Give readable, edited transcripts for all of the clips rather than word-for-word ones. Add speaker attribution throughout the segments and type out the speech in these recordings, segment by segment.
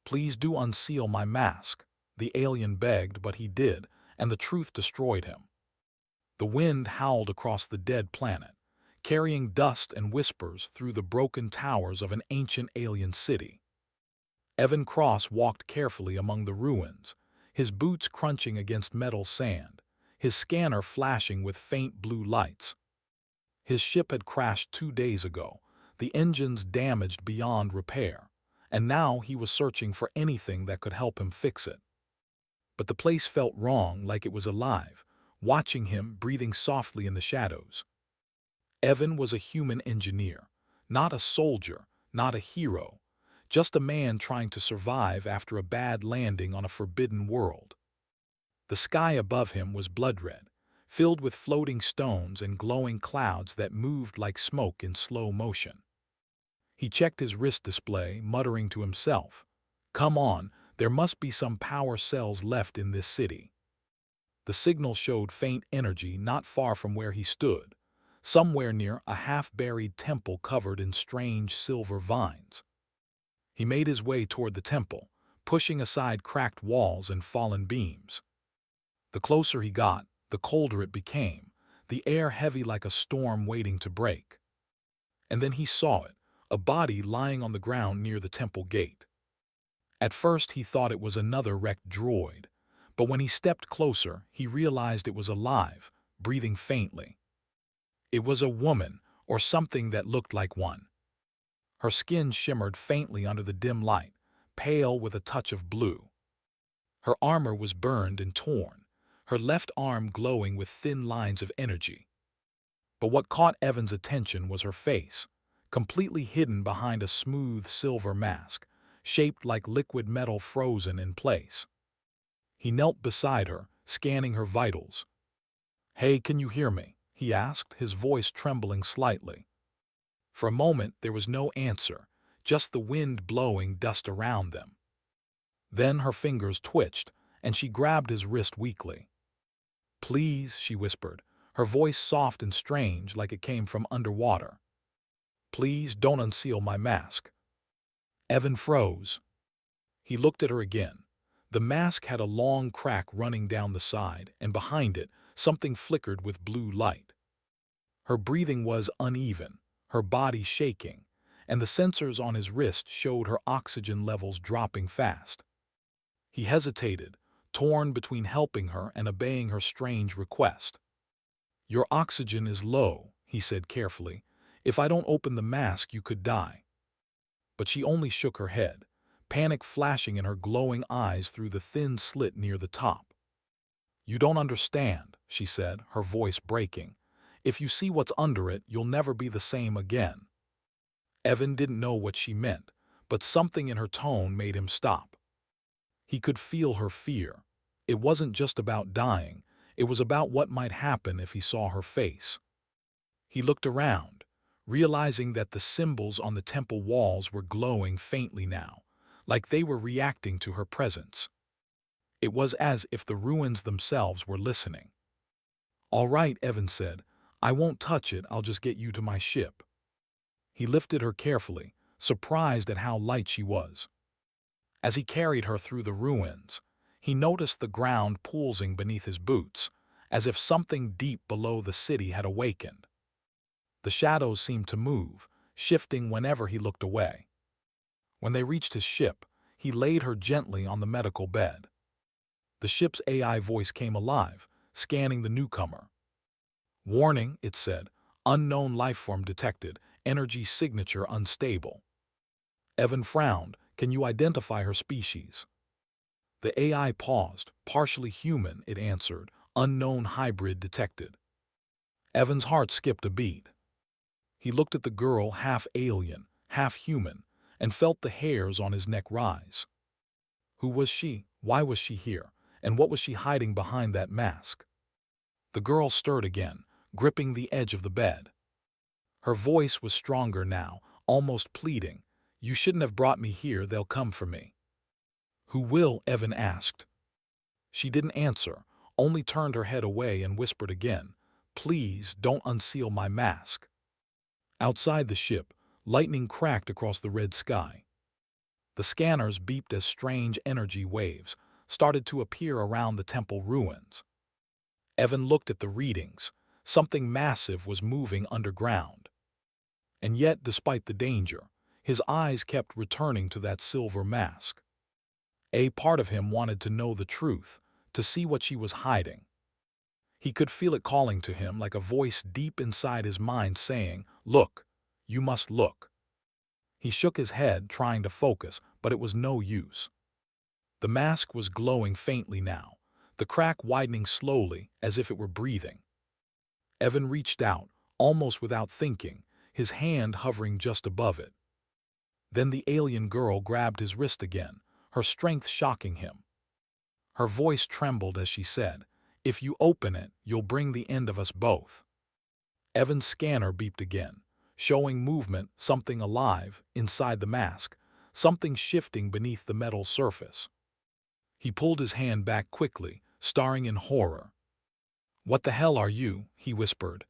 Speaker 1: "Please do unseal my mask," the alien begged, but he did, and the truth destroyed him. The wind howled across the dead planet, carrying dust and whispers through the broken towers of an ancient alien city. Evan Cross walked carefully among the ruins, his boots crunching against metal sand, his scanner flashing with faint blue lights. His ship had crashed 2 days ago, the engines damaged beyond repair, and now he was searching for anything that could help him fix it. But the place felt wrong, like it was alive, watching him, breathing softly in the shadows. Evan was a human engineer, not a soldier, not a hero, just a man trying to survive after a bad landing on a forbidden world. The sky above him was blood-red, filled with floating stones and glowing clouds that moved like smoke in slow motion. He checked his wrist display, muttering to himself, "Come on, there must be some power cells left in this city." The signal showed faint energy not far from where he stood, somewhere near a half-buried temple covered in strange silver vines. He made his way toward the temple, pushing aside cracked walls and fallen beams. The closer he got, the colder it became, the air heavy like a storm waiting to break. And then he saw it, a body lying on the ground near the temple gate. At first he thought it was another wrecked droid, but when he stepped closer, he realized it was alive, breathing faintly. It was a woman, or something that looked like one. Her skin shimmered faintly under the dim light, pale with a touch of blue. Her armor was burned and torn, her left arm glowing with thin lines of energy. But what caught Evan's attention was her face, completely hidden behind a smooth silver mask, shaped like liquid metal frozen in place. He knelt beside her, scanning her vitals. "Hey, can you hear me?" he asked, his voice trembling slightly. For a moment there was no answer, just the wind blowing dust around them. Then her fingers twitched, and she grabbed his wrist weakly. "Please," she whispered, her voice soft and strange like it came from underwater. "Please don't unseal my mask." Evan froze. He looked at her again. The mask had a long crack running down the side, and behind it, something flickered with blue light. Her breathing was uneven, her body shaking, and the sensors on his wrist showed her oxygen levels dropping fast. He hesitated, torn between helping her and obeying her strange request. "Your oxygen is low," he said carefully. "If I don't open the mask, you could die." But she only shook her head, panic flashing in her glowing eyes through the thin slit near the top. "You don't understand," she said, her voice breaking. "If you see what's under it, you'll never be the same again." Evan didn't know what she meant, but something in her tone made him stop. He could feel her fear. It wasn't just about dying, it was about what might happen if he saw her face. He looked around, realizing that the symbols on the temple walls were glowing faintly now, like they were reacting to her presence. It was as if the ruins themselves were listening. "All right," Evan said. "I won't touch it, I'll just get you to my ship." He lifted her carefully, surprised at how light she was. As he carried her through the ruins, he noticed the ground pulsing beneath his boots, as if something deep below the city had awakened. The shadows seemed to move, shifting whenever he looked away. When they reached his ship, he laid her gently on the medical bed. The ship's AI voice came alive, scanning the newcomer. "Warning," it said, "unknown lifeform detected, energy signature unstable." Evan frowned. "Can you identify her species?" The AI paused. "Partially human," it answered. "Unknown hybrid detected." Evan's heart skipped a beat. He looked at the girl, half alien, half human, and felt the hairs on his neck rise. Who was she? Why was she here? And what was she hiding behind that mask? The girl stirred again, gripping the edge of the bed. Her voice was stronger now, almost pleading. "You shouldn't have brought me here, they'll come for me." "Who will?" Evan asked. She didn't answer, only turned her head away and whispered again, "Please don't unseal my mask." Outside the ship, lightning cracked across the red sky. The scanners beeped as strange energy waves started to appear around the temple ruins. Evan looked at the readings. Something massive was moving underground. And yet, despite the danger, his eyes kept returning to that silver mask. A part of him wanted to know the truth, to see what she was hiding. He could feel it calling to him like a voice deep inside his mind saying, "Look, you must look." He shook his head, trying to focus, but it was no use. The mask was glowing faintly now, the crack widening slowly as if it were breathing. Evan reached out, almost without thinking, his hand hovering just above it. Then the alien girl grabbed his wrist again, her strength shocking him. Her voice trembled as she said, "If you open it, you'll bring the end of us both." Evan's scanner beeped again, showing movement, something alive, inside the mask, something shifting beneath the metal surface. He pulled his hand back quickly, staring in horror. "What the hell are you?" he whispered.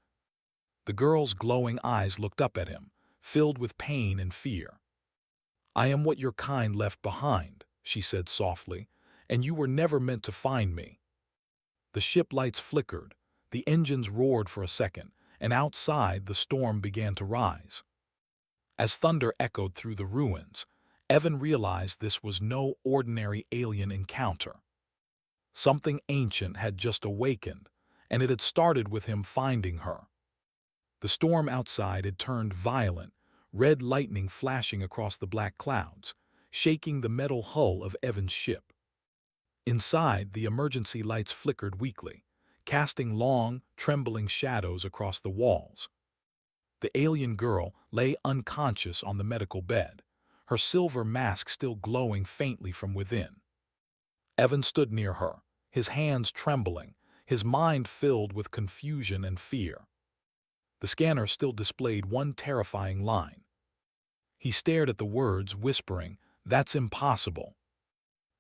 Speaker 1: The girl's glowing eyes looked up at him, filled with pain and fear. "I am what your kind left behind," she said softly, "and you were never meant to find me." The ship lights flickered, the engines roared for a second, and outside the storm began to rise. As thunder echoed through the ruins, Evan realized this was no ordinary alien encounter. Something ancient had just awakened, and it had started with him finding her. The storm outside had turned violent, red lightning flashing across the black clouds, shaking the metal hull of Evan's ship. Inside, the emergency lights flickered weakly, casting long, trembling shadows across the walls. The alien girl lay unconscious on the medical bed, her silver mask still glowing faintly from within. Evan stood near her, his hands trembling, his mind filled with confusion and fear. The scanner still displayed one terrifying line. He stared at the words, whispering, "That's impossible."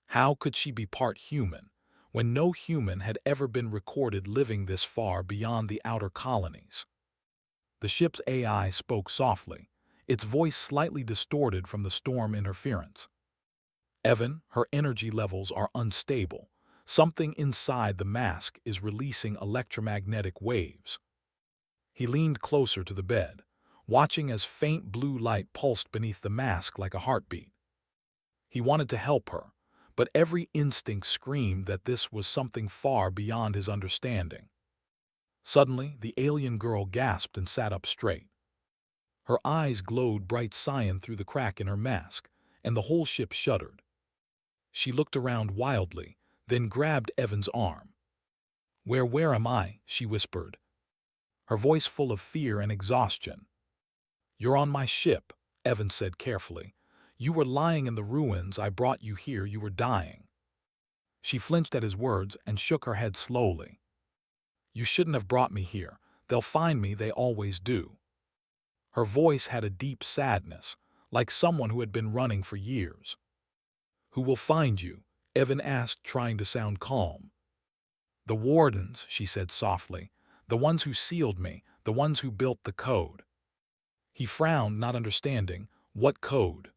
Speaker 1: How could she be part human, when no human had ever been recorded living this far beyond the outer colonies? The ship's AI spoke softly, its voice slightly distorted from the storm interference. "Evan, her energy levels are unstable. Something inside the mask is releasing electromagnetic waves." He leaned closer to the bed, watching as faint blue light pulsed beneath the mask like a heartbeat. He wanted to help her, but every instinct screamed that this was something far beyond his understanding. Suddenly, the alien girl gasped and sat up straight. Her eyes glowed bright cyan through the crack in her mask, and the whole ship shuddered. She looked around wildly, then grabbed Evan's arm. Where am I?" she whispered, her voice full of fear and exhaustion. "You're on my ship," Evan said carefully. "You were lying in the ruins. I brought you here. You were dying." She flinched at his words and shook her head slowly. "You shouldn't have brought me here. They'll find me, they always do." Her voice had a deep sadness, like someone who had been running for years. "Who will find you?" Evan asked, trying to sound calm. "The wardens," she said softly. "The ones who sealed me, the ones who built the code." He frowned, not understanding. "What code?"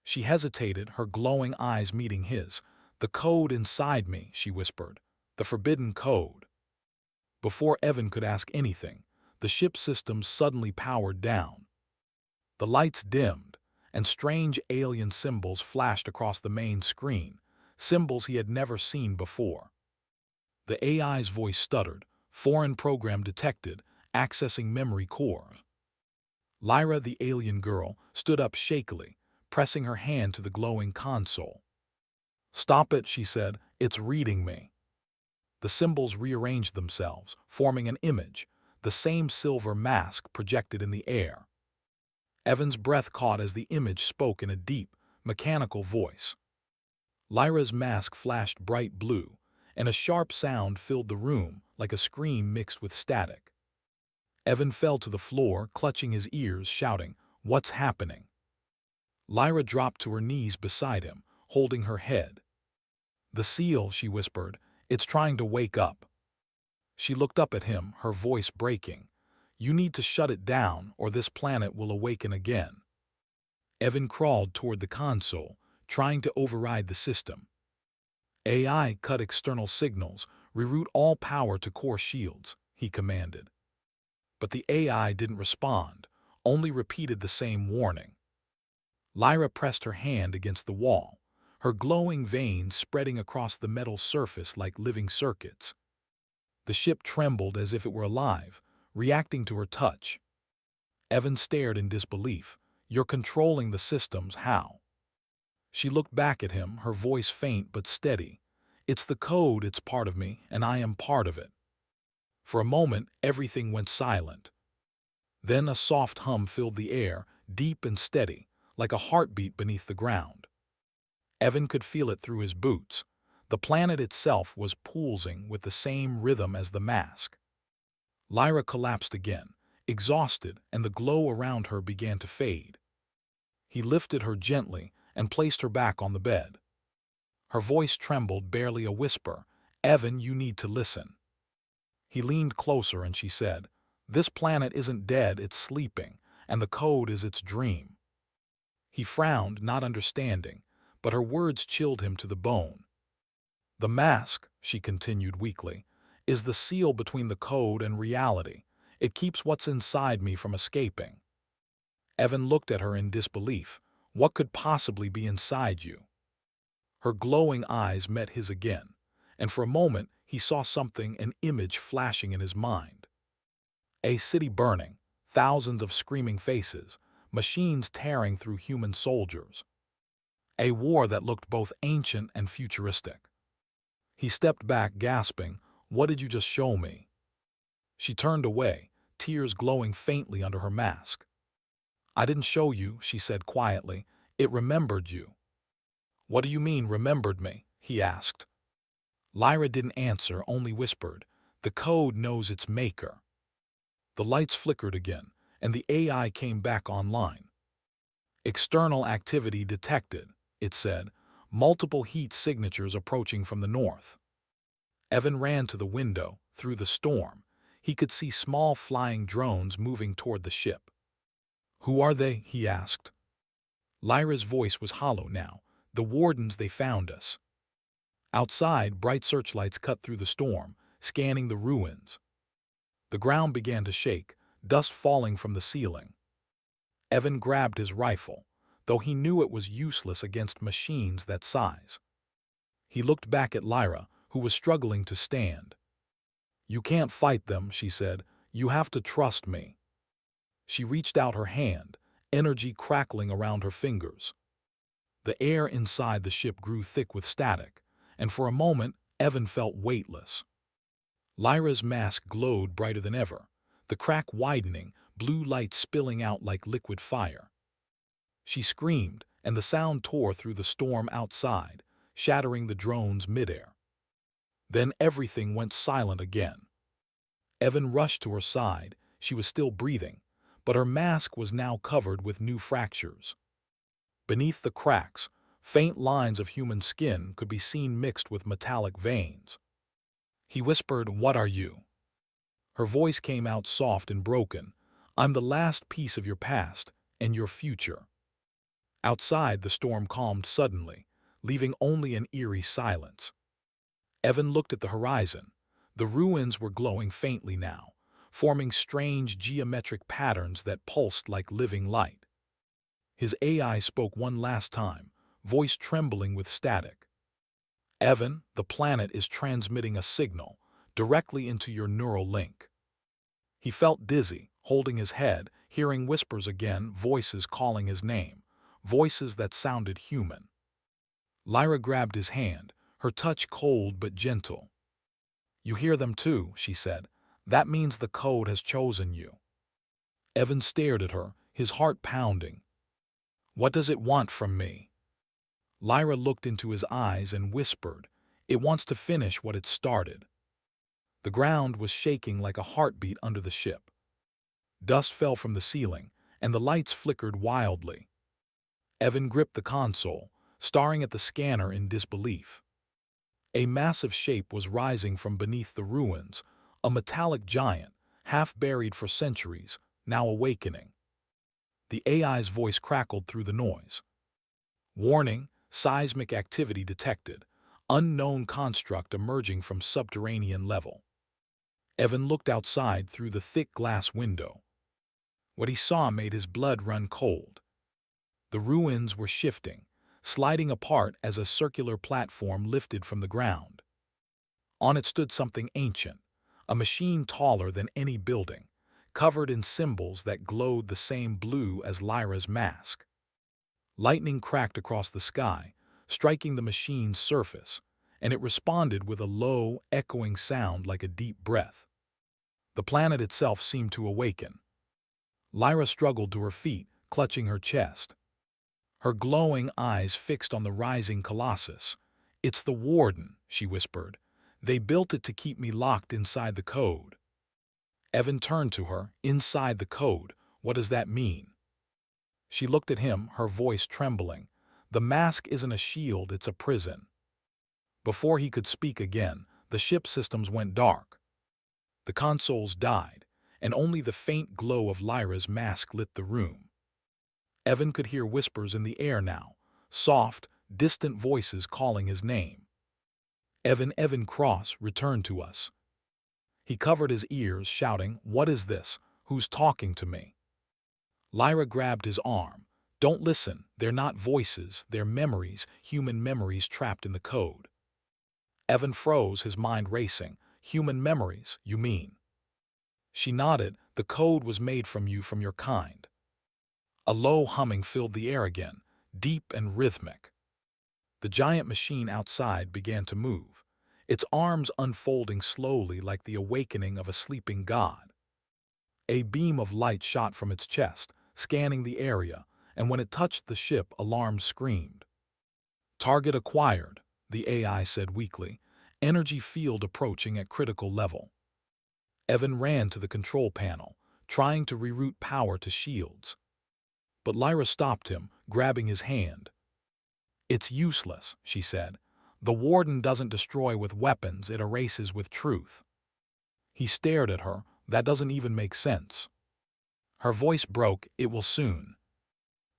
Speaker 1: She hesitated, her glowing eyes meeting his. "The code inside me," she whispered. "The forbidden code." Before Evan could ask anything, the ship's systems suddenly powered down. The lights dimmed, and strange alien symbols flashed across the main screen, symbols he had never seen before. The AI's voice stuttered, "Foreign program detected, accessing memory core." Lyra, the alien girl, stood up shakily, pressing her hand to the glowing console. "Stop it," she said. "It's reading me." The symbols rearranged themselves, forming an image, the same silver mask projected in the air. Evan's breath caught as the image spoke in a deep, mechanical voice. Lyra's mask flashed bright blue, and a sharp sound filled the room like a scream mixed with static. Evan fell to the floor, clutching his ears, shouting, "What's happening?" Lyra dropped to her knees beside him, holding her head. "The seal," she whispered, "it's trying to wake up." She looked up at him, her voice breaking. "You need to shut it down, or this planet will awaken again." Evan crawled toward the console, trying to override the system. AI cut external signals, reroute all power to core shields, he commanded. But the AI didn't respond, only repeated the same warning. Lyra pressed her hand against the wall, her glowing veins spreading across the metal surface like living circuits. The ship trembled as if it were alive, reacting to her touch. Evan stared in disbelief. "You're controlling the systems, how?" She looked back at him, her voice faint but steady. "It's the code, it's part of me, and I am part of it." For a moment, everything went silent. Then a soft hum filled the air, deep and steady, like a heartbeat beneath the ground. Evan could feel it through his boots. The planet itself was pulsing with the same rhythm as the mask. Lyra collapsed again, exhausted, and the glow around her began to fade. He lifted her gently and placed her back on the bed. Her voice trembled, barely a whisper. "Evan, you need to listen." He leaned closer and she said, "This planet isn't dead, it's sleeping, and the code is its dream." He frowned, not understanding, but her words chilled him to the bone. "The mask," she continued weakly, "is the seal between the code and reality. It keeps what's inside me from escaping." Evan looked at her in disbelief. "What could possibly be inside you?" Her glowing eyes met his again, and for a moment he saw something, an image flashing in his mind. A city burning, thousands of screaming faces, machines tearing through human soldiers. A war that looked both ancient and futuristic. He stepped back, gasping, "What did you just show me?" She turned away, tears glowing faintly under her mask. "I didn't show you," she said quietly. "It remembered you." "What do you mean, remembered me?" he asked. Lyra didn't answer, only whispered, "The code knows its maker." The lights flickered again, and the AI came back online. "External activity detected," it said, "multiple heat signatures approaching from the north." Evan ran to the window. Through the storm, he could see small flying drones moving toward the ship. "Who are they?" he asked. Lyra's voice was hollow now. "The wardens, they found us." Outside, bright searchlights cut through the storm, scanning the ruins. The ground began to shake, dust falling from the ceiling. Evan grabbed his rifle, though he knew it was useless against machines that size. He looked back at Lyra, who was struggling to stand. "You can't fight them," she said. "You have to trust me." She reached out her hand, energy crackling around her fingers. The air inside the ship grew thick with static, and for a moment Evan felt weightless. Lyra's mask glowed brighter than ever, the crack widening, blue light spilling out like liquid fire. She screamed, and the sound tore through the storm outside, shattering the drones midair. Then everything went silent again. Evan rushed to her side. She was still breathing, but her mask was now covered with new fractures. Beneath the cracks, faint lines of human skin could be seen mixed with metallic veins. He whispered, "What are you?" Her voice came out soft and broken. "I'm the last piece of your past and your future." Outside, the storm calmed suddenly, leaving only an eerie silence. Evan looked at the horizon. The ruins were glowing faintly now, forming strange geometric patterns that pulsed like living light. His AI spoke one last time, voice trembling with static. "Evan, the planet is transmitting a signal directly into your neural link." He felt dizzy, holding his head, hearing whispers again, voices calling his name, voices that sounded human. Lyra grabbed his hand, her touch cold but gentle. "You hear them too," she said. "That means the code has chosen you." Evan stared at her, his heart pounding. "What does it want from me?" Lyra looked into his eyes and whispered, "It wants to finish what it started." The ground was shaking like a heartbeat under the ship. Dust fell from the ceiling, and the lights flickered wildly. Evan gripped the console, staring at the scanner in disbelief. A massive shape was rising from beneath the ruins, a metallic giant, half buried for centuries, now awakening. The AI's voice crackled through the noise. Warning, seismic activity detected. Unknown construct emerging from subterranean level. Evan looked outside through the thick glass window. What he saw made his blood run cold. The ruins were shifting, sliding apart as a circular platform lifted from the ground. On it stood something ancient, a machine taller than any building, covered in symbols that glowed the same blue as Lyra's mask. Lightning cracked across the sky, striking the machine's surface, and it responded with a low, echoing sound like a deep breath. The planet itself seemed to awaken. Lyra struggled to her feet, clutching her chest. Her glowing eyes fixed on the rising colossus. "It's the Warden," she whispered. "They built it to keep me locked inside the code." Evan turned to her. "Inside the code? What does that mean?" She looked at him, her voice trembling. "The mask isn't a shield, it's a prison." Before he could speak again, the ship systems went dark. The consoles died, and only the faint glow of Lyra's mask lit the room. Evan could hear whispers in the air now, soft, distant voices calling his name. Evan Cross, return to us." He covered his ears, shouting, "What is this? Who's talking to me?" Lyra grabbed his arm. "Don't listen, they're not voices, they're memories, human memories trapped in the code." Evan froze, his mind racing. "Human memories, you mean?" She nodded. "The code was made from you, from your kind." A low humming filled the air again, deep and rhythmic. The giant machine outside began to move, its arms unfolding slowly like the awakening of a sleeping god. A beam of light shot from its chest, scanning the area, and when it touched the ship, alarms screamed. "Target acquired," the AI said weakly, energy field approaching at critical level. Evan ran to the control panel, trying to reroute power to shields. But Lyra stopped him, grabbing his hand. "It's useless," she said. "The Warden doesn't destroy with weapons, it erases with truth." He stared at her. "That doesn't even make sense." Her voice broke. "It will soon."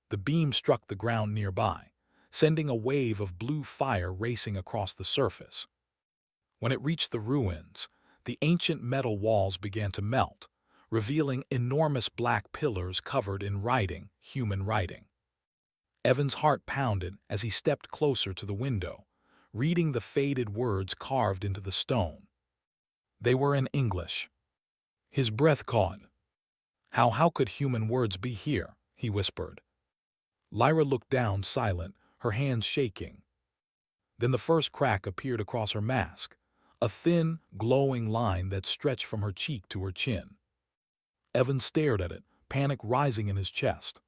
Speaker 1: The beam struck the ground nearby, sending a wave of blue fire racing across the surface. When it reached the ruins, the ancient metal walls began to melt, revealing enormous black pillars covered in writing, human writing. Evan's heart pounded as he stepped closer to the window, reading the faded words carved into the stone. They were in English. His breath caught. How could human words be here?" he whispered. Lyra looked down, silent, her hands shaking. Then the first crack appeared across her mask, a thin, glowing line that stretched from her cheek to her chin. Evan stared at it, panic rising in his chest.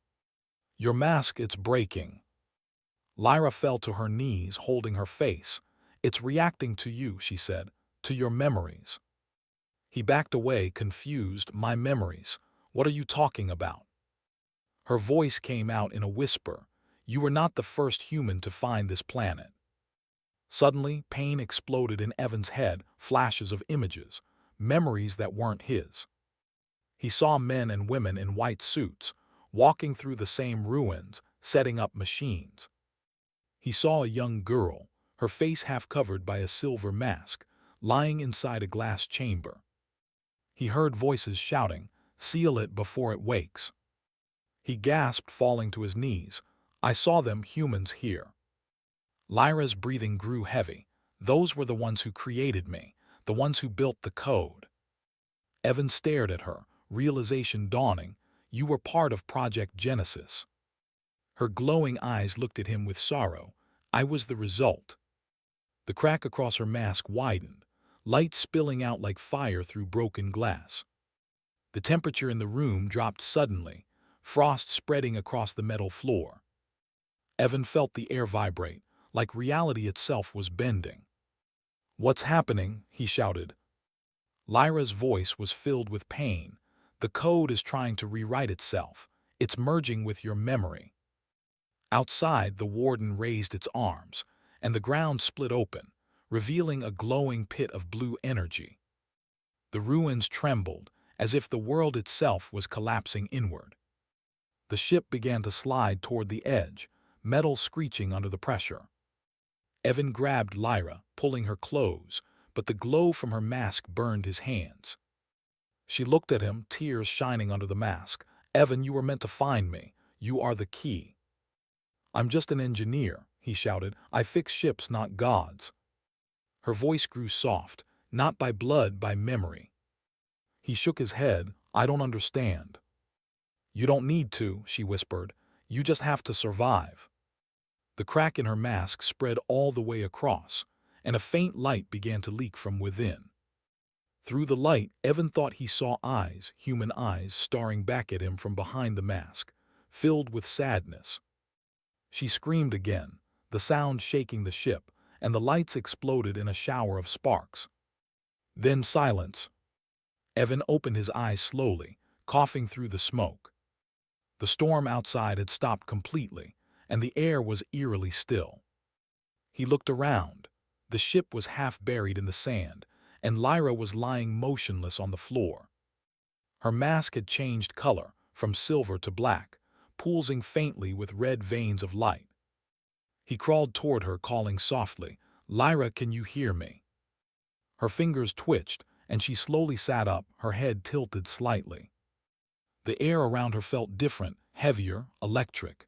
Speaker 1: "Your mask, it's breaking." Lyra fell to her knees, holding her face. "It's reacting to you," she said, "to your memories." He backed away, confused. "My memories? What are you talking about?" Her voice came out in a whisper. "You were not the first human to find this planet." Suddenly, pain exploded in Evan's head, flashes of images, memories that weren't his. He saw men and women in white suits, walking through the same ruins, setting up machines. He saw a young girl, her face half covered by a silver mask, lying inside a glass chamber. He heard voices shouting, "Seal it before it wakes." He gasped, falling to his knees. "I saw them, humans here." Lyra's breathing grew heavy. "Those were the ones who created me, the ones who built the code." Evan stared at her, realization dawning. "You were part of Project Genesis." Her glowing eyes looked at him with sorrow. "I was the result." The crack across her mask widened, light spilling out like fire through broken glass. The temperature in the room dropped suddenly, frost spreading across the metal floor. Evan felt the air vibrate, like reality itself was bending. "What's happening?" he shouted. Lyra's voice was filled with pain. "The code is trying to rewrite itself. It's merging with your memory." Outside, the Warden raised its arms, and the ground split open, revealing a glowing pit of blue energy. The ruins trembled, as if the world itself was collapsing inward. The ship began to slide toward the edge, metal screeching under the pressure. Evan grabbed Lyra, pulling her close, but the glow from her mask burned his hands. She looked at him, tears shining under the mask. "Evan, you were meant to find me. You are the key." "I'm just an engineer," he shouted. "I fix ships, not gods." Her voice grew soft, not by blood, by memory. He shook his head. "I don't understand." "You don't need to," she whispered. "You just have to survive." The crack in her mask spread all the way across, and a faint light began to leak from within. Through the light, Evan thought he saw eyes, human eyes, staring back at him from behind the mask, filled with sadness. She screamed again, the sound shaking the ship, and the lights exploded in a shower of sparks. Then silence. Evan opened his eyes slowly, coughing through the smoke. The storm outside had stopped completely, and the air was eerily still. He looked around. The ship was half buried in the sand, and Lyra was lying motionless on the floor. Her mask had changed color, from silver to black, pulsing faintly with red veins of light. He crawled toward her, calling softly, "Lyra, can you hear me?" Her fingers twitched, and she slowly sat up, her head tilted slightly. The air around her felt different, heavier, electric.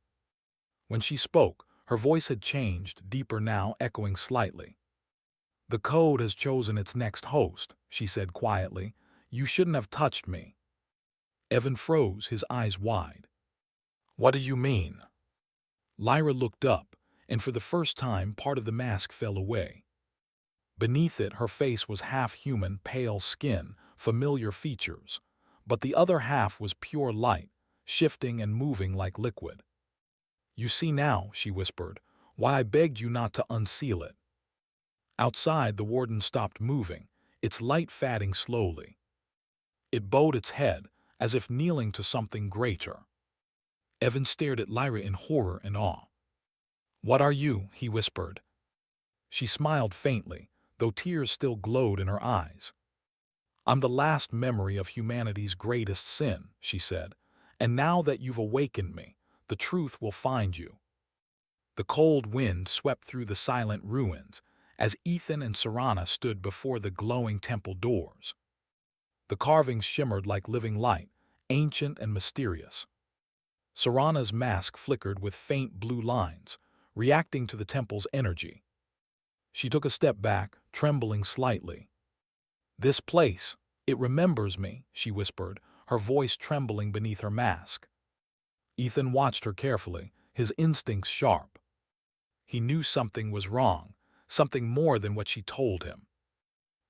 Speaker 1: When she spoke, her voice had changed, deeper now, echoing slightly. "The code has chosen its next host," she said quietly. "You shouldn't have touched me." Evan froze, his eyes wide. "What do you mean?" Lyra looked up, and for the first time part of the mask fell away. Beneath it, her face was half human, pale skin, familiar features, but the other half was pure light, shifting and moving like liquid. "You see now," she whispered, "why I begged you not to unseal it." Outside, the warden stopped moving, its light fading slowly. It bowed its head, as if kneeling to something greater. Evan stared at Lyra in horror and awe. "What are you?" he whispered. She smiled faintly, though tears still glowed in her eyes. "I'm the last memory of humanity's greatest sin," she said, "and now that you've awakened me, the truth will find you." The cold wind swept through the silent ruins as Ethan and Serana stood before the glowing temple doors. The carvings shimmered like living light, ancient and mysterious. Serana's mask flickered with faint blue lines, reacting to the temple's energy. She took a step back, trembling slightly. "This place, it remembers me," she whispered, her voice trembling beneath her mask. Ethan watched her carefully, his instincts sharp. He knew something was wrong, something more than what she told him.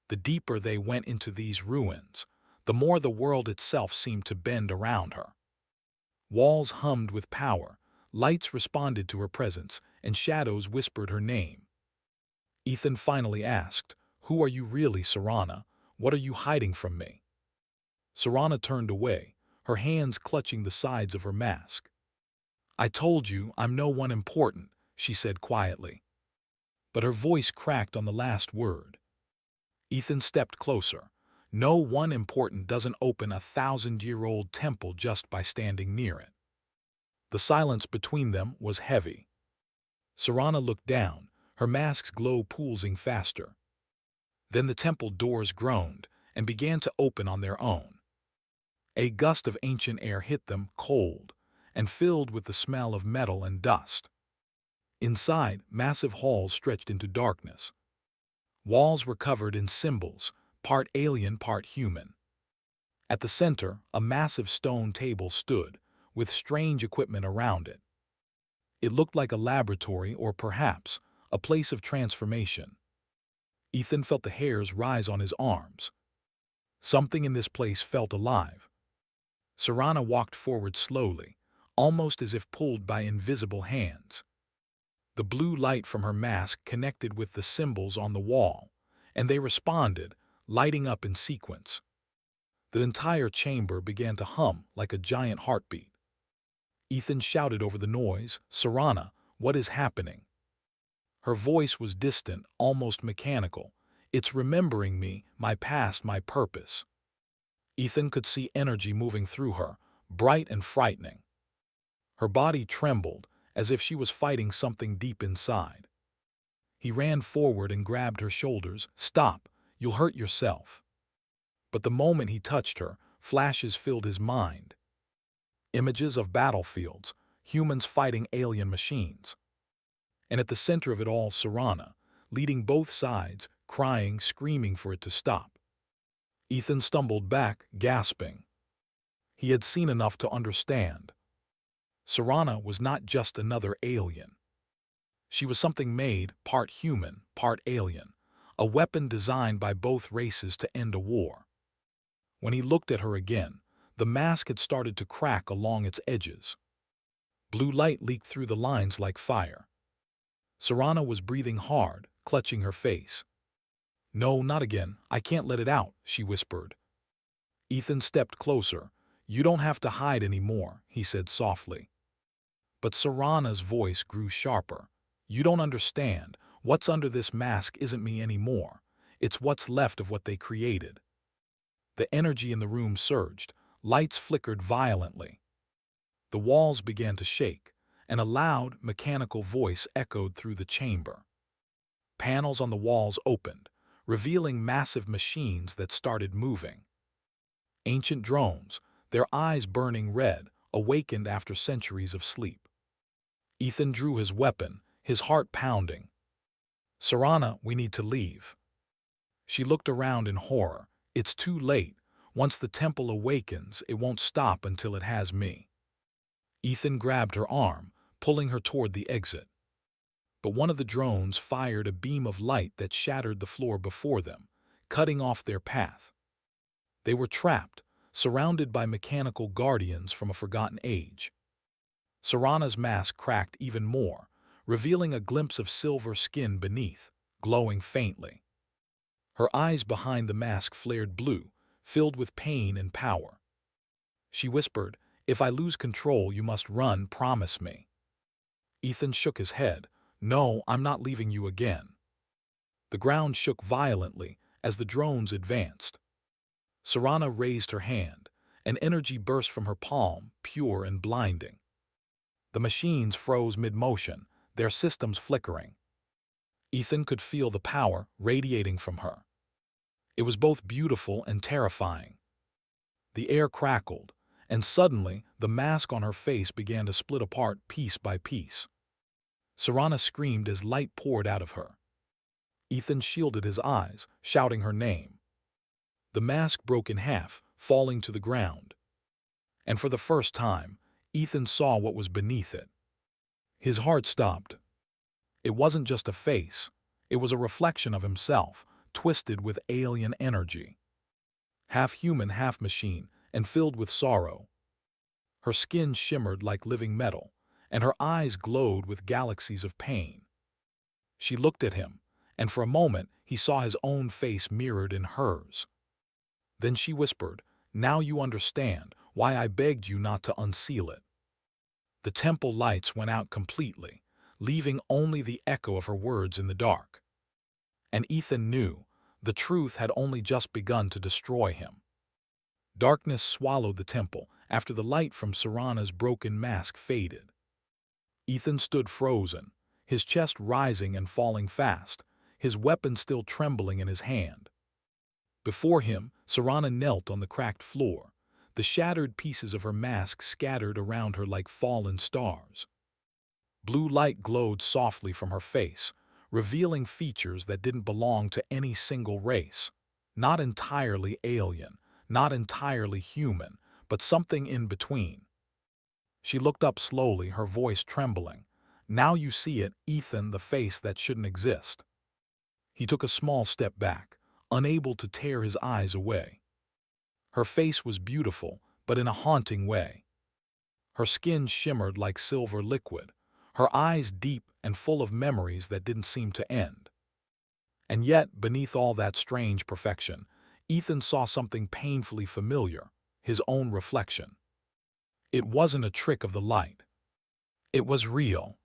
Speaker 1: The deeper they went into these ruins, the more the world itself seemed to bend around her. Walls hummed with power, lights responded to her presence, and shadows whispered her name. Ethan finally asked, "Who are you really, Serana? What are you hiding from me?" Serana turned away, her hands clutching the sides of her mask. "I told you I'm no one important," she said quietly. But her voice cracked on the last word. Ethan stepped closer. "No one important doesn't open a 1,000-year-old temple just by standing near it." The silence between them was heavy. Serana looked down, her mask's glow pulsing faster. Then the temple doors groaned and began to open on their own. A gust of ancient air hit them, cold, and filled with the smell of metal and dust. Inside, massive halls stretched into darkness. Walls were covered in symbols, part alien, part human. At the center, a massive stone table stood, with strange equipment around it. It looked like a laboratory or perhaps a place of transformation. Ethan felt the hairs rise on his arms. Something in this place felt alive. Serana walked forward slowly, almost as if pulled by invisible hands. The blue light from her mask connected with the symbols on the wall, and they responded, lighting up in sequence. The entire chamber began to hum like a giant heartbeat. Ethan shouted over the noise, "Serana, what is happening?" Her voice was distant, almost mechanical. "It's remembering me, my past, my purpose." Ethan could see energy moving through her, bright and frightening. Her body trembled, as if she was fighting something deep inside. He ran forward and grabbed her shoulders. "Stop, you'll hurt yourself." But the moment he touched her, flashes filled his mind. Images of battlefields, humans fighting alien machines. And at the center of it all, Serana, leading both sides, crying, screaming for it to stop. Ethan stumbled back, gasping. He had seen enough to understand. Serana was not just another alien. She was something made, part human, part alien, a weapon designed by both races to end a war. When he looked at her again, the mask had started to crack along its edges. Blue light leaked through the lines like fire. Serana was breathing hard, clutching her face. "No, not again. I can't let it out," she whispered. Ethan stepped closer. "You don't have to hide anymore," he said softly. But Serana's voice grew sharper. "You don't understand. What's under this mask isn't me anymore. It's what's left of what they created." The energy in the room surged. Lights flickered violently. The walls began to shake, and a loud, mechanical voice echoed through the chamber. Panels on the walls opened, revealing massive machines that started moving. Ancient drones, their eyes burning red, awakened after centuries of sleep. Ethan drew his weapon, his heart pounding. "Serana, we need to leave." She looked around in horror. "It's too late. Once the temple awakens, it won't stop until it has me." Ethan grabbed her arm, pulling her toward the exit. But one of the drones fired a beam of light that shattered the floor before them, cutting off their path. They were trapped, surrounded by mechanical guardians from a forgotten age. Serana's mask cracked even more, revealing a glimpse of silver skin beneath, glowing faintly. Her eyes behind the mask flared blue, filled with pain and power. She whispered, "If I lose control, you must run, promise me." Ethan shook his head. "No, I'm not leaving you again." The ground shook violently as the drones advanced. Serana raised her hand. An energy burst from her palm, pure and blinding. The machines froze mid-motion, their systems flickering. Ethan could feel the power radiating from her. It was both beautiful and terrifying. The air crackled, and suddenly the mask on her face began to split apart piece by piece. Serana screamed as light poured out of her. Ethan shielded his eyes, shouting her name. The mask broke in half, falling to the ground. And for the first time, Ethan saw what was beneath it. His heart stopped. It wasn't just a face. It was a reflection of himself, twisted with alien energy. Half human, half machine, and filled with sorrow. Her skin shimmered like living metal, and her eyes glowed with galaxies of pain. She looked at him, and for a moment he saw his own face mirrored in hers. Then she whispered, "Now you understand why I begged you not to unseal it." The temple lights went out completely, leaving only the echo of her words in the dark. And Ethan knew the truth had only just begun to destroy him. Darkness swallowed the temple after the light from Serana's broken mask faded. Ethan stood frozen, his chest rising and falling fast, his weapon still trembling in his hand. Before him, Serana knelt on the cracked floor, the shattered pieces of her mask scattered around her like fallen stars. Blue light glowed softly from her face, revealing features that didn't belong to any single race. Not entirely alien, not entirely human, but something in between. She looked up slowly, her voice trembling. "Now you see it, Ethan, the face that shouldn't exist." He took a small step back, unable to tear his eyes away. Her face was beautiful, but in a haunting way. Her skin shimmered like silver liquid, her eyes deep and full of memories that didn't seem to end. And yet, beneath all that strange perfection, Ethan saw something painfully familiar, his own reflection. It wasn't a trick of the light. It was real.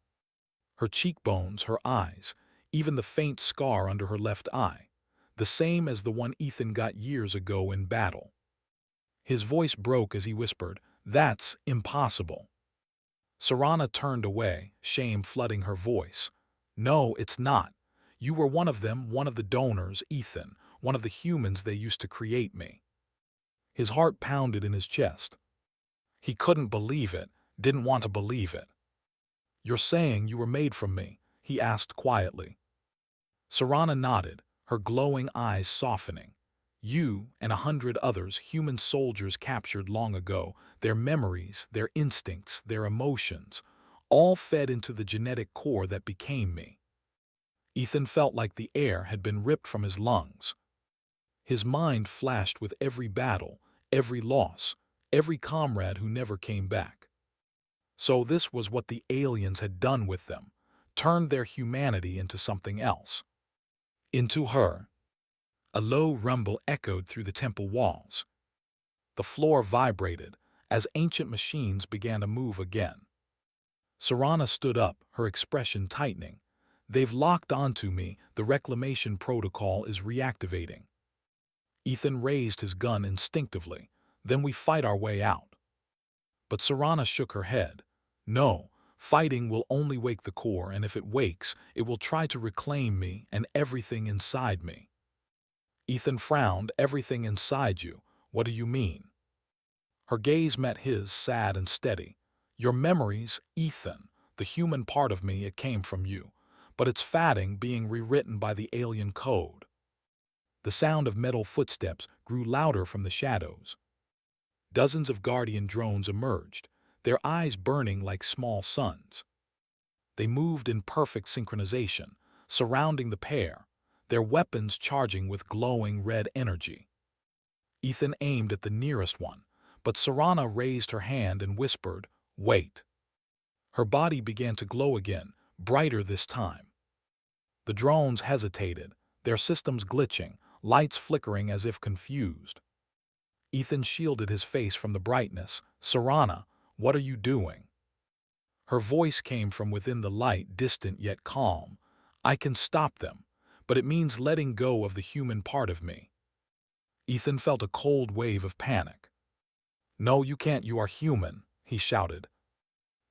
Speaker 1: Her cheekbones, her eyes, even the faint scar under her left eye, the same as the one Ethan got years ago in battle. His voice broke as he whispered, "That's impossible." Serana turned away, shame flooding her voice. No, it's not. You were one of them, one of the donors, Ethan, one of the humans they used to create me. His heart pounded in his chest. He couldn't believe it, didn't want to believe it. You're saying you were made from me? He asked quietly. Serana nodded, her glowing eyes softening. You and 100 others, human soldiers captured long ago, their memories, their instincts, their emotions, all fed into the genetic core that became me. Ethan felt like the air had been ripped from his lungs. His mind flashed with every battle, every loss, every comrade who never came back. So this was what the aliens had done with them, turned their humanity into something else. Into her. A low rumble echoed through the temple walls. The floor vibrated as ancient machines began to move again. Serana stood up, her expression tightening. They've locked onto me, the reclamation protocol is reactivating. Ethan raised his gun instinctively. Then we fight our way out. But Serana shook her head. No, fighting will only wake the core, and if it wakes, it will try to reclaim me and everything inside me. Ethan frowned. Everything inside you? What do you mean? Her gaze met his, sad and steady. Your memories, Ethan, the human part of me, it came from you, but it's fading, being rewritten by the alien code. The sound of metal footsteps grew louder from the shadows. Dozens of Guardian drones emerged, their eyes burning like small suns. They moved in perfect synchronization, surrounding the pair, their weapons charging with glowing red energy. Ethan aimed at the nearest one, but Serana raised her hand and whispered, "Wait." Her body began to glow again, brighter this time. The drones hesitated, their systems glitching, lights flickering as if confused. Ethan shielded his face from the brightness. "Serana, what are you doing?" Her voice came from within the light, distant yet calm. "I can stop them, but it means letting go of the human part of me." Ethan felt a cold wave of panic. "No, you can't, you are human," he shouted.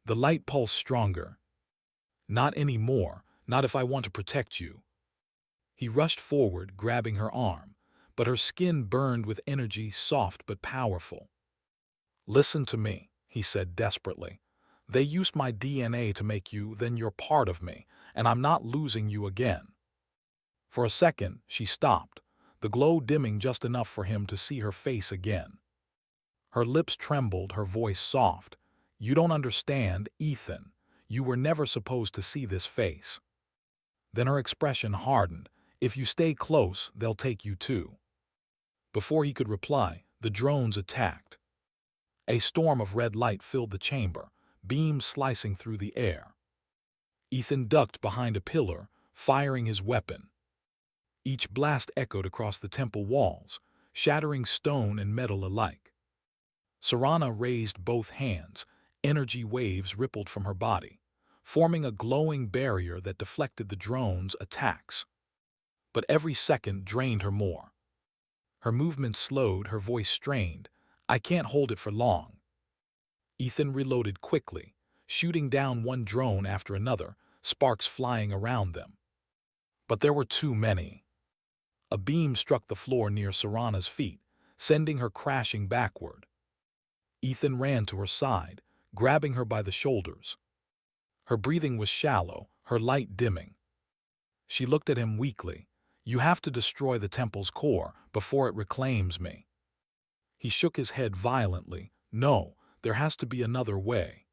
Speaker 1: The light pulsed stronger. "Not anymore, not if I want to protect you." He rushed forward, grabbing her arm, but her skin burned with energy, soft but powerful. "Listen to me," he said desperately. "They used my DNA to make you, then you're part of me, and I'm not losing you again." For a second, she stopped, the glow dimming just enough for him to see her face again. Her lips trembled, her voice soft. "You don't understand, Ethan. You were never supposed to see this face." Then her expression hardened. "If you stay close, they'll take you too." Before he could reply, the drones attacked. A storm of red light filled the chamber, beams slicing through the air. Ethan ducked behind a pillar, firing his weapon. Each blast echoed across the temple walls, shattering stone and metal alike. Serana raised both hands, energy waves rippled from her body, forming a glowing barrier that deflected the drones' attacks. But every second drained her more. Her movement slowed, her voice strained. "I can't hold it for long." Ethan reloaded quickly, shooting down one drone after another, sparks flying around them. But there were too many. A beam struck the floor near Serana's feet, sending her crashing backward. Ethan ran to her side, grabbing her by the shoulders. Her breathing was shallow, her light dimming. She looked at him weakly. "You have to destroy the temple's core before it reclaims me." He shook his head violently. "No, there has to be another way."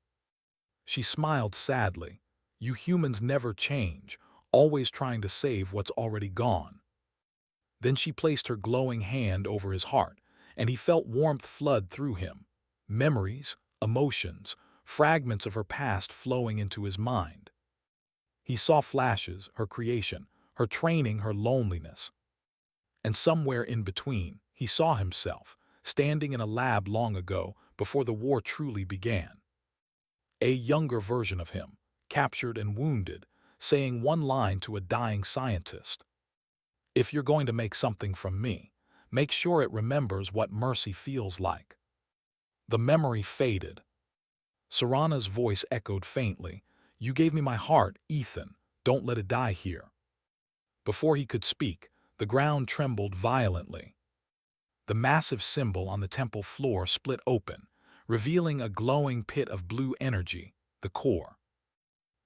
Speaker 1: She smiled sadly. "You humans never change, always trying to save what's already gone." Then she placed her glowing hand over his heart, and he felt warmth flood through him. Memories, emotions, fragments of her past flowing into his mind. He saw flashes, her creation, her training, her loneliness. And somewhere in between, he saw himself, standing in a lab long ago, before the war truly began. A younger version of him, captured and wounded, saying one line to a dying scientist. "If you're going to make something from me, make sure it remembers what mercy feels like." The memory faded. Serana's voice echoed faintly. "You gave me my heart, Ethan. Don't let it die here." Before he could speak, the ground trembled violently. The massive symbol on the temple floor split open, revealing a glowing pit of blue energy, the core.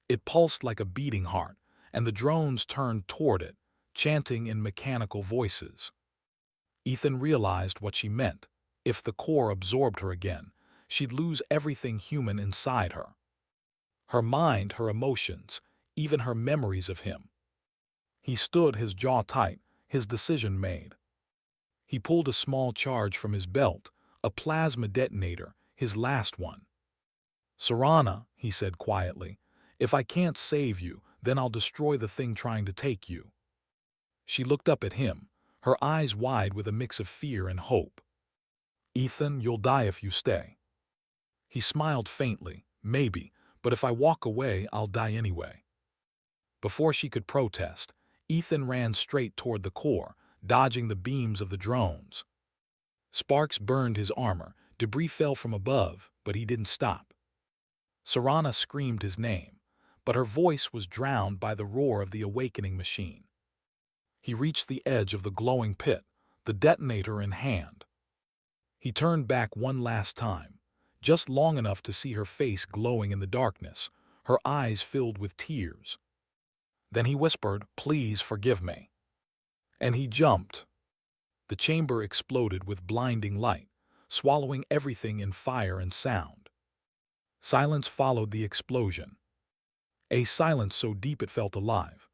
Speaker 1: It pulsed like a beating heart, and the drones turned toward it, chanting in mechanical voices. Ethan realized what she meant. If the core absorbed her again, she'd lose everything human inside her. Her mind, her emotions, even her memories of him. He stood, his jaw tight, his decision made. He pulled a small charge from his belt, a plasma detonator, his last one. "Serana," he said quietly, "if I can't save you, then I'll destroy the thing trying to take you." She looked up at him, her eyes wide with a mix of fear and hope. "Ethan, you'll die if you stay." He smiled faintly. "Maybe, but if I walk away, I'll die anyway." Before she could protest, Ethan ran straight toward the core, dodging the beams of the drones. Sparks burned his armor, debris fell from above, but he didn't stop. Serana screamed his name, but her voice was drowned by the roar of the awakening machine. He reached the edge of the glowing pit, the detonator in hand. He turned back one last time, just long enough to see her face glowing in the darkness, her eyes filled with tears. Then he whispered, "Please forgive me." And he jumped. The chamber exploded with blinding light, swallowing everything in fire and sound. Silence followed the explosion. A silence so deep it felt alive.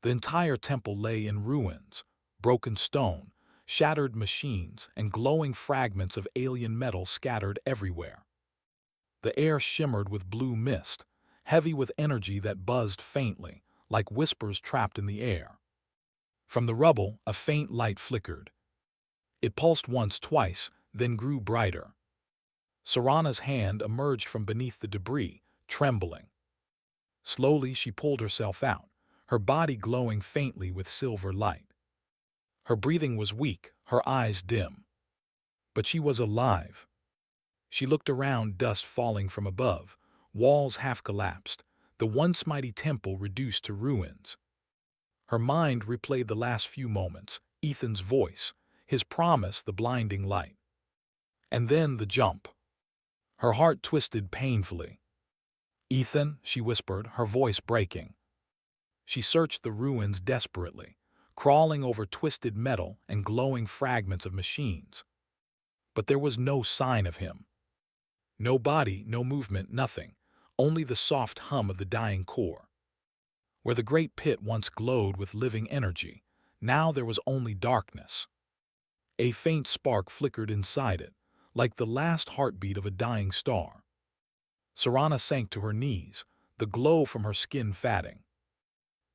Speaker 1: The entire temple lay in ruins, broken stone, shattered machines, and glowing fragments of alien metal scattered everywhere. The air shimmered with blue mist, heavy with energy that buzzed faintly, like whispers trapped in the air. From the rubble, a faint light flickered. It pulsed once, twice, then grew brighter. Serana's hand emerged from beneath the debris, trembling. Slowly she pulled herself out, her body glowing faintly with silver light. Her breathing was weak, her eyes dim. But she was alive. She looked around, dust falling from above, walls half collapsed, the once mighty temple reduced to ruins. Her mind replayed the last few moments, Ethan's voice, his promise, the blinding light. And then the jump. Her heart twisted painfully. "Ethan," she whispered, her voice breaking. She searched the ruins desperately, crawling over twisted metal and glowing fragments of machines. But there was no sign of him. No body, no movement, nothing, only the soft hum of the dying core. Where the great pit once glowed with living energy, now there was only darkness. A faint spark flickered inside it, like the last heartbeat of a dying star. Serana sank to her knees, the glow from her skin fading.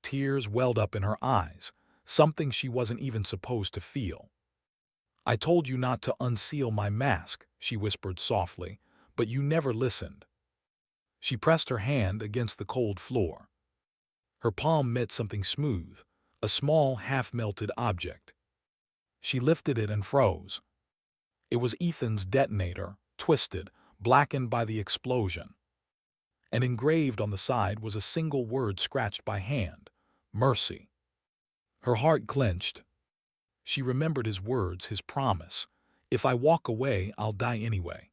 Speaker 1: Tears welled up in her eyes, something she wasn't even supposed to feel. "I told you not to unseal my mask," she whispered softly, "but you never listened." She pressed her hand against the cold floor. Her palm met something smooth, a small, half-melted object. She lifted it and froze. It was Ethan's detonator, twisted, blackened by the explosion. And engraved on the side was a single word scratched by hand: mercy. Her heart clenched. She remembered his words, his promise. "If I walk away, I'll die anyway."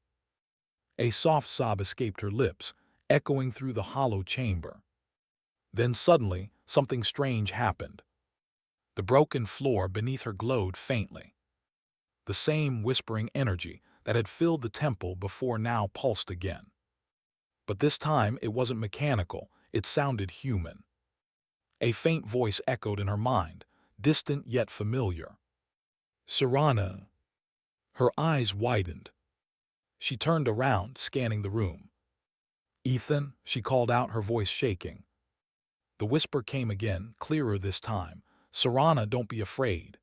Speaker 1: A soft sob escaped her lips, echoing through the hollow chamber. Then suddenly, something strange happened. The broken floor beneath her glowed faintly. The same whispering energy that had filled the temple before now pulsed again. But this time it wasn't mechanical, it sounded human. A faint voice echoed in her mind, distant yet familiar. "Serana." Her eyes widened. She turned around, scanning the room. "Ethan," she called out, her voice shaking. The whisper came again, clearer this time. "Serana, don't be afraid."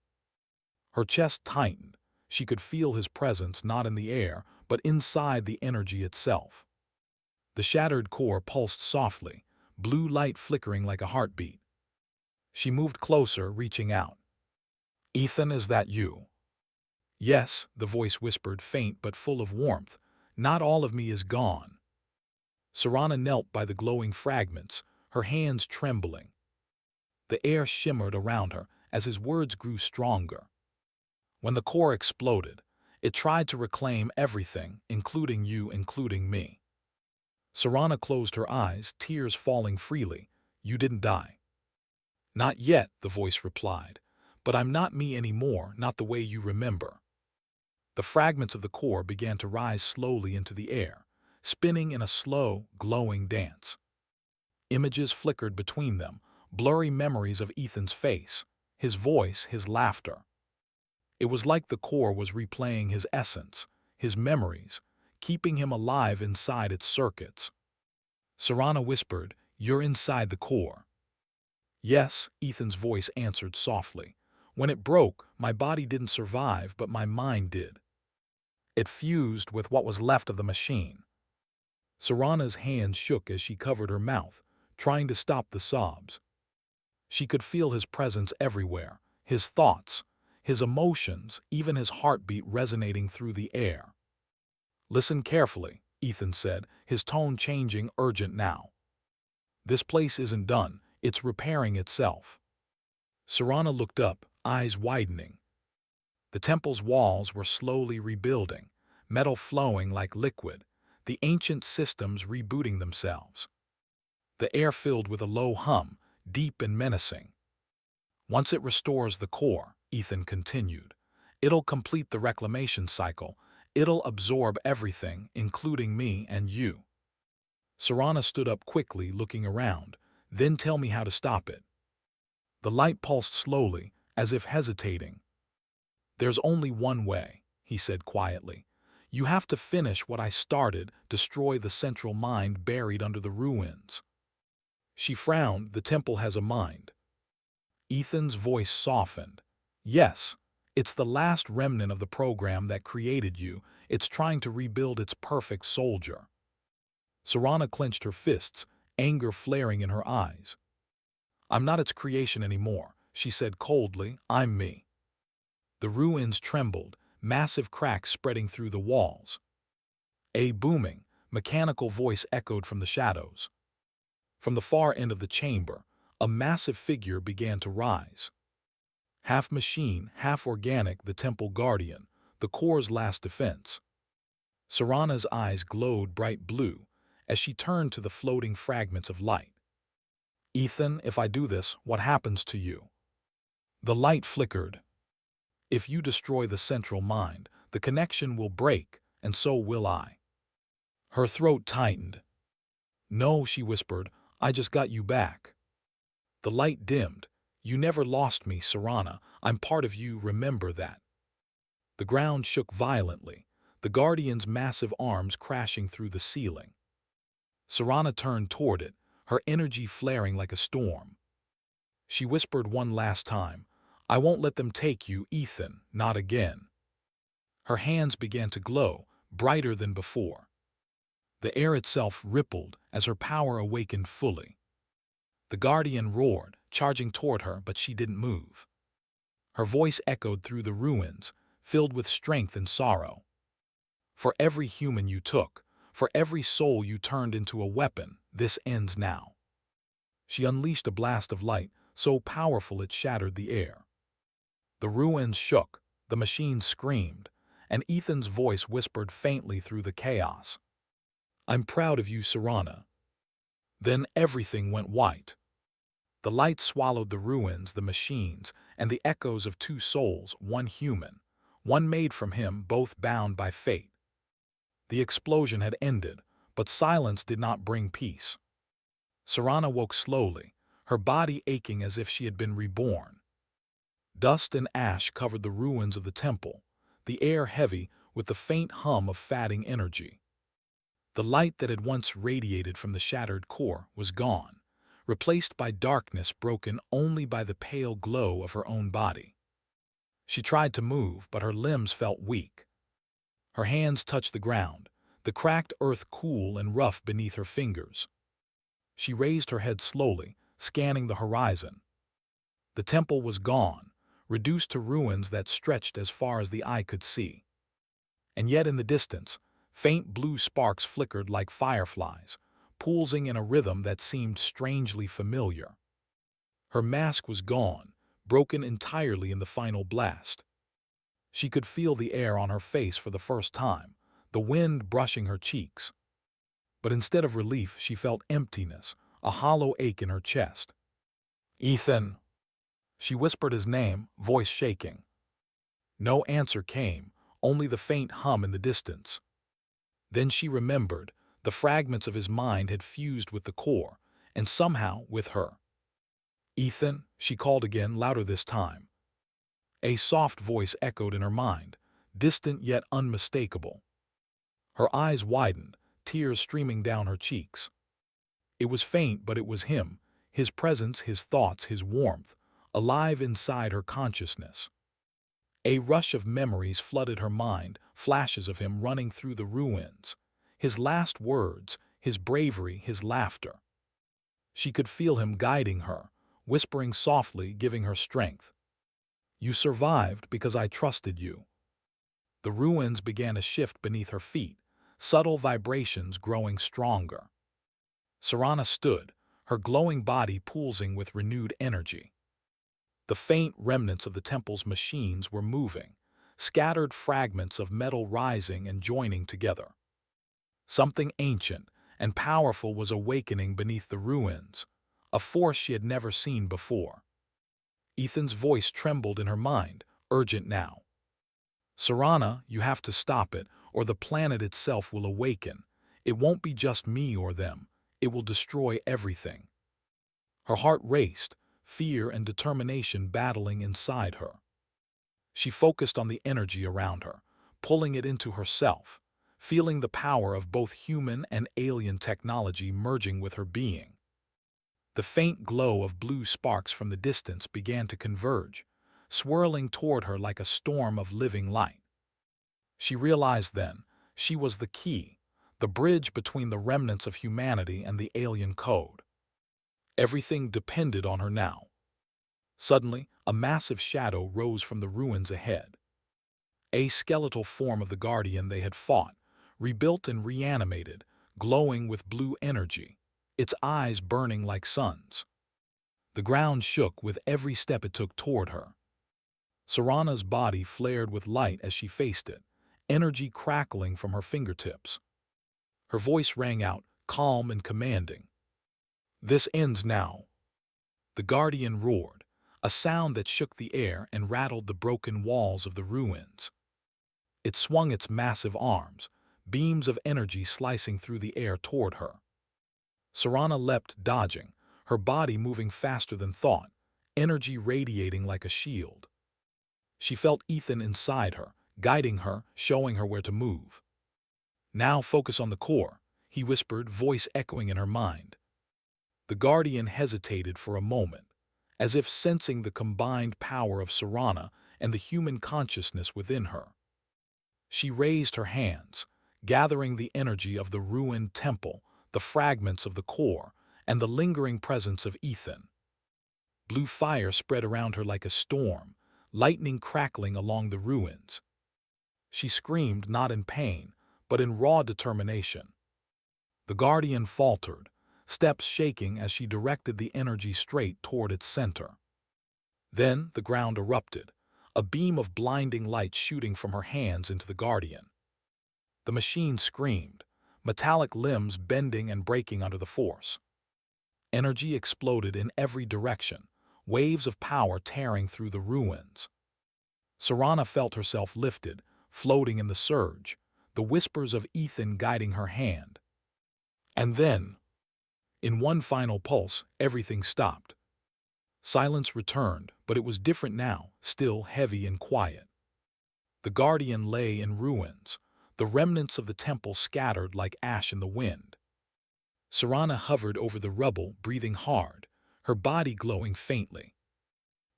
Speaker 1: Her chest tightened. She could feel his presence not in the air, but inside the energy itself. The shattered core pulsed softly, blue light flickering like a heartbeat. She moved closer, reaching out. "Ethan, is that you?" "Yes," the voice whispered, faint but full of warmth. "Not all of me is gone." Serana knelt by the glowing fragments, her hands trembling. The air shimmered around her as his words grew stronger. When the core exploded, it tried to reclaim everything, including you, including me. Serana closed her eyes, tears falling freely. You didn't die. Not yet, the voice replied. But I'm not me anymore, not the way you remember. The fragments of the core began to rise slowly into the air, spinning in a slow, glowing dance. Images flickered between them, blurry memories of Ethan's face, his voice, his laughter. It was like the core was replaying his essence, his memories, keeping him alive inside its circuits. Serana whispered, "You're inside the core." "Yes," Ethan's voice answered softly. "When it broke, my body didn't survive, but my mind did. It fused with what was left of the machine." Serana's hand shook as she covered her mouth, trying to stop the sobs. She could feel his presence everywhere, his thoughts, his emotions, even his heartbeat resonating through the air. "Listen carefully," Ethan said, his tone changing, urgent now. "This place isn't done, it's repairing itself." Serana looked up, eyes widening. The temple's walls were slowly rebuilding, metal flowing like liquid, the ancient systems rebooting themselves. The air filled with a low hum, deep and menacing. "Once it restores the core," Ethan continued, "it'll complete the reclamation cycle. It'll absorb everything, including me and you." Serana stood up quickly, looking around. "Then tell me how to stop it." The light pulsed slowly, as if hesitating. "There's only one way," he said quietly. "You have to finish what I started, destroy the central mind buried under the ruins." She frowned. "The temple has a mind." Ethan's voice softened. "Yes, it's the last remnant of the program that created you. It's trying to rebuild its perfect soldier." Serana clenched her fists, anger flaring in her eyes. "I'm not its creation anymore," she said coldly. "I'm me." The ruins trembled, massive cracks spreading through the walls. A booming, mechanical voice echoed from the shadows. From the far end of the chamber, a massive figure began to rise. Half machine, half organic, the temple guardian, the core's last defense. Serana's eyes glowed bright blue as she turned to the floating fragments of light. "Ethan, if I do this, what happens to you?" The light flickered. "If you destroy the central mind, the connection will break, and so will I." Her throat tightened. "No," she whispered, "I just got you back." The light dimmed. "You never lost me, Serana. I'm part of you, remember that." The ground shook violently, the guardian's massive arms crashing through the ceiling. Serana turned toward it, her energy flaring like a storm. She whispered one last time, "I won't let them take you, Ethan, not again." Her hands began to glow, brighter than before. The air itself rippled as her power awakened fully. The guardian roared, charging toward her, but she didn't move. Her voice echoed through the ruins, filled with strength and sorrow. "For every human you took, for every soul you turned into a weapon, this ends now." She unleashed a blast of light, so powerful it shattered the air. The ruins shook, the machines screamed, and Ethan's voice whispered faintly through the chaos. "I'm proud of you, Serana." Then everything went white. The light swallowed the ruins, the machines, and the echoes of two souls, one human, one made from him, both bound by fate. The explosion had ended, but silence did not bring peace. Serana woke slowly, her body aching as if she had been reborn. Dust and ash covered the ruins of the temple, the air heavy with the faint hum of fading energy. The light that had once radiated from the shattered core was gone, replaced by darkness broken only by the pale glow of her own body. She tried to move, but her limbs felt weak. Her hands touched the ground, the cracked earth cool and rough beneath her fingers. She raised her head slowly, scanning the horizon. The temple was gone, reduced to ruins that stretched as far as the eye could see. And yet in the distance, faint blue sparks flickered like fireflies, pulsing in a rhythm that seemed strangely familiar. Her mask was gone, broken entirely in the final blast. She could feel the air on her face for the first time, the wind brushing her cheeks. But instead of relief, she felt emptiness, a hollow ache in her chest. "Ethan!" She whispered his name, voice shaking. No answer came, only the faint hum in the distance. Then she remembered, the fragments of his mind had fused with the core, and somehow with her. "Ethan," she called again, louder this time. A soft voice echoed in her mind, distant yet unmistakable. Her eyes widened, tears streaming down her cheeks. It was faint, but it was him, his presence, his thoughts, his warmth, alive inside her consciousness. A rush of memories flooded her mind, flashes of him running through the ruins. His last words, his bravery, his laughter. She could feel him guiding her, whispering softly, giving her strength. "You survived because I trusted you." The ruins began to shift beneath her feet, subtle vibrations growing stronger. Serana stood, her glowing body pulsing with renewed energy. The faint remnants of the temple's machines were moving, scattered fragments of metal rising and joining together. Something ancient and powerful was awakening beneath the ruins, a force she had never seen before. Ethan's voice trembled in her mind, urgent now. "Serana, you have to stop it, or the planet itself will awaken. It won't be just me or them. It will destroy everything." Her heart raced, fear and determination battling inside her. She focused on the energy around her, pulling it into herself, feeling the power of both human and alien technology merging with her being. The faint glow of blue sparks from the distance began to converge, swirling toward her like a storm of living light. She realized then, she was the key, the bridge between the remnants of humanity and the alien code. Everything depended on her now. Suddenly, a massive shadow rose from the ruins ahead. A skeletal form of the guardian they had fought, rebuilt and reanimated, glowing with blue energy, its eyes burning like suns. The ground shook with every step it took toward her. Serana's body flared with light as she faced it, energy crackling from her fingertips. Her voice rang out, calm and commanding. "This ends now." The guardian roared, a sound that shook the air and rattled the broken walls of the ruins. It swung its massive arms, beams of energy slicing through the air toward her. Serana leapt, dodging, her body moving faster than thought, energy radiating like a shield. She felt Ethan inside her, guiding her, showing her where to move. "Now focus on the core," he whispered, voice echoing in her mind. The guardian hesitated for a moment, as if sensing the combined power of Serana and the human consciousness within her. She raised her hands, gathering the energy of the ruined temple, the fragments of the core, and the lingering presence of Ethan. Blue fire spread around her like a storm, lightning crackling along the ruins. She screamed not in pain, but in raw determination. The guardian faltered, steps shaking as she directed the energy straight toward its center. Then the ground erupted, a beam of blinding light shooting from her hands into the guardian. The machine screamed, metallic limbs bending and breaking under the force. Energy exploded in every direction, waves of power tearing through the ruins. Serana felt herself lifted, floating in the surge, the whispers of Ethan guiding her hand. And then, in one final pulse, everything stopped. Silence returned, but it was different now, still heavy and quiet. The guardian lay in ruins, the remnants of the temple scattered like ash in the wind. Serana hovered over the rubble, breathing hard, her body glowing faintly.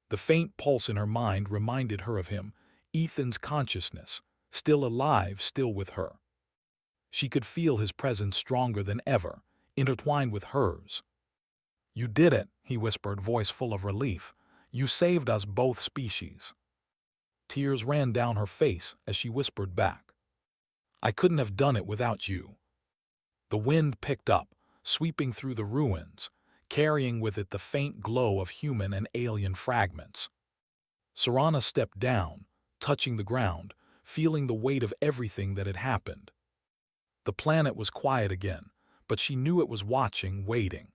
Speaker 1: The faint pulse in her mind reminded her of him, Ethan's consciousness, still alive, still with her. She could feel his presence stronger than ever, intertwined with hers. "You did it," he whispered, voice full of relief. "You saved us, both species." Tears ran down her face as she whispered back, "I couldn't have done it without you." The wind picked up, sweeping through the ruins, carrying with it the faint glow of human and alien fragments. Serana stepped down, touching the ground, feeling the weight of everything that had happened. The planet was quiet again, but she knew it was watching, waiting.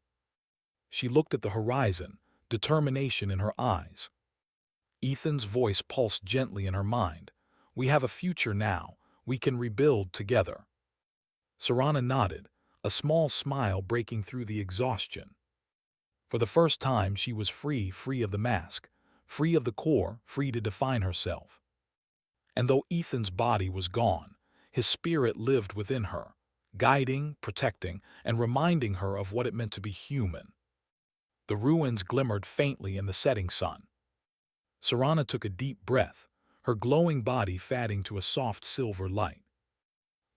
Speaker 1: She looked at the horizon, determination in her eyes. Ethan's voice pulsed gently in her mind. We have a future now. We can rebuild together. Serana nodded, a small smile breaking through the exhaustion. For the first time, she was free of the mask, free of the core, free to define herself. And though Ethan's body was gone, his spirit lived within her, guiding, protecting, and reminding her of what it meant to be human. The ruins glimmered faintly in the setting sun. Serana took a deep breath, her glowing body fading to a soft silver light.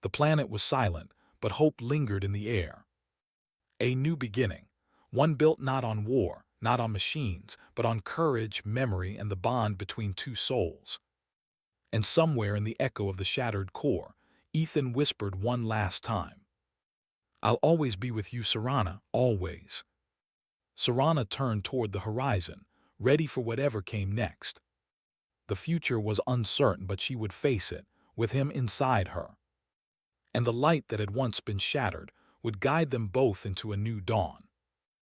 Speaker 1: The planet was silent, but hope lingered in the air. A new beginning, one built not on war, not on machines, but on courage, memory, and the bond between two souls. And somewhere in the echo of the shattered core, Ethan whispered one last time, "I'll always be with you, Serana, always." Serana turned toward the horizon, ready for whatever came next. The future was uncertain, but she would face it, with him inside her. And the light that had once been shattered would guide them both into a new dawn.